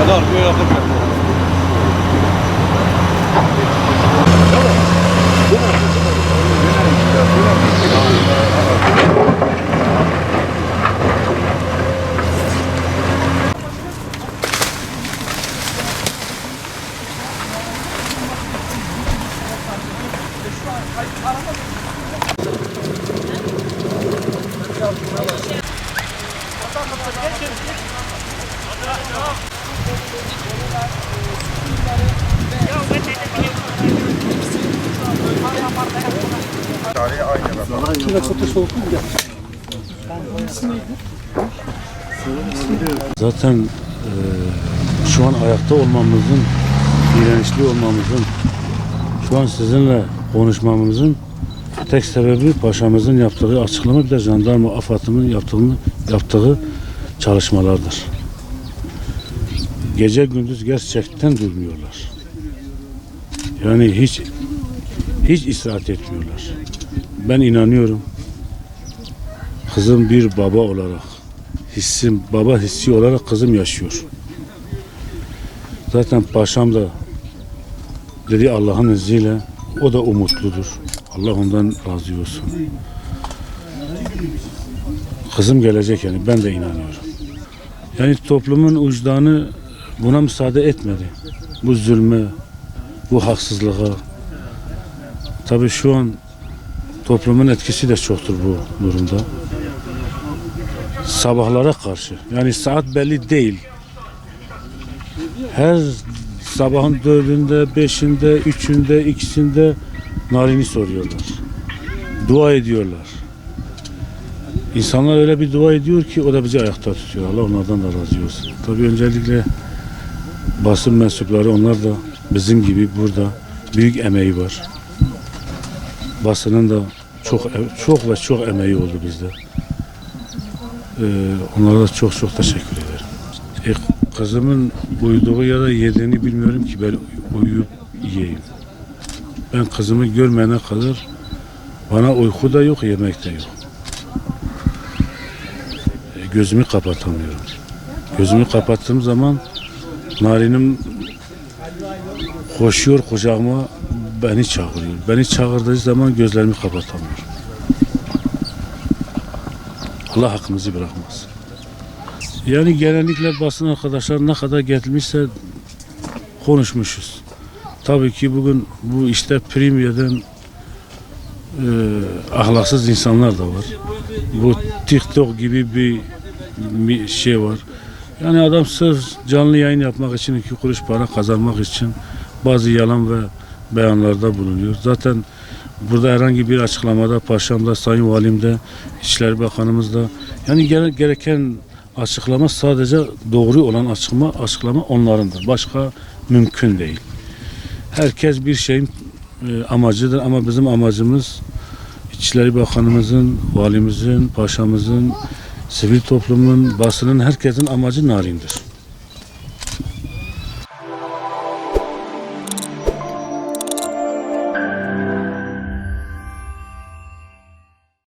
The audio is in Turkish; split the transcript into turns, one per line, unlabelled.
Kadar böyle yapacak.
Zaten şu an ayakta olmamızın, dirençli olmamızın, şu an sizinle konuşmamızın tek sebebi paşamızın yaptığı açıklama, bir de jandarma AFAD'ın yaptığı çalışmalardır. Gece gündüz gerçekten durmuyorlar. Yani hiç istirahat etmiyorlar. Ben inanıyorum. Kızım bir baba olarak, baba hissi olarak kızım yaşıyor. Zaten paşam da dedi Allah'ın izniyle o da umutludur. Allah ondan razı olsun. Kızım gelecek yani, ben de inanıyorum. Yani toplumun vicdanı buna müsaade etmedi. Bu zulme, bu haksızlığa. Tabii şu an toplumun etkisi de çoktur bu durumda. Sabahlara karşı, yani saat belli değil. Her sabahın 4'ünde, 5'inde, 3'ünde, 2'sinde Narin'i soruyorlar. Dua ediyorlar. İnsanlar öyle bir dua ediyor ki o da bizi ayakta tutuyor. Allah onlardan da razı olsun. Tabii öncelikle basın mensupları, onlar da bizim gibi burada büyük emeği var. Basının da çok emeği oldu bizde. Onlara da çok teşekkür ederim. Kızımın uyuduğu ya da yediğini bilmiyorum ki, ben uyuyup yiyeyim. Ben kızımı görmeyene kadar bana uyku da yok, yemek de yok. Gözümü kapatamıyorum. Gözümü kapattığım zaman Narin'im koşuyor kucağıma, beni çağırıyor. Beni çağırdığı zaman gözlerimi kapatamıyorum. Allah hakkımızı bırakmaz. Yani genellikle basın arkadaşlar ne kadar getirmişse konuşmuşuz. Tabii ki bugün bu işte prim eden ahlaksız insanlar da var. Bu TikTok gibi bir şey var. Yani adam sırf canlı yayın yapmak için, 2 kuruş para kazanmak için bazı yalan ve beyanlarda bulunuyor. Zaten burada herhangi bir açıklamada paşamda, Sayın Valim'de, İçişleri Bakanımızda, yani gereken açıklama sadece doğru olan açıklama onlarındır. Başka mümkün değil. Herkes bir şeyin amacıdır ama bizim amacımız İçişleri Bakanımızın, Valimizin, Paşamızın, sivil toplumun, basının, herkesin amacı Narin'dir.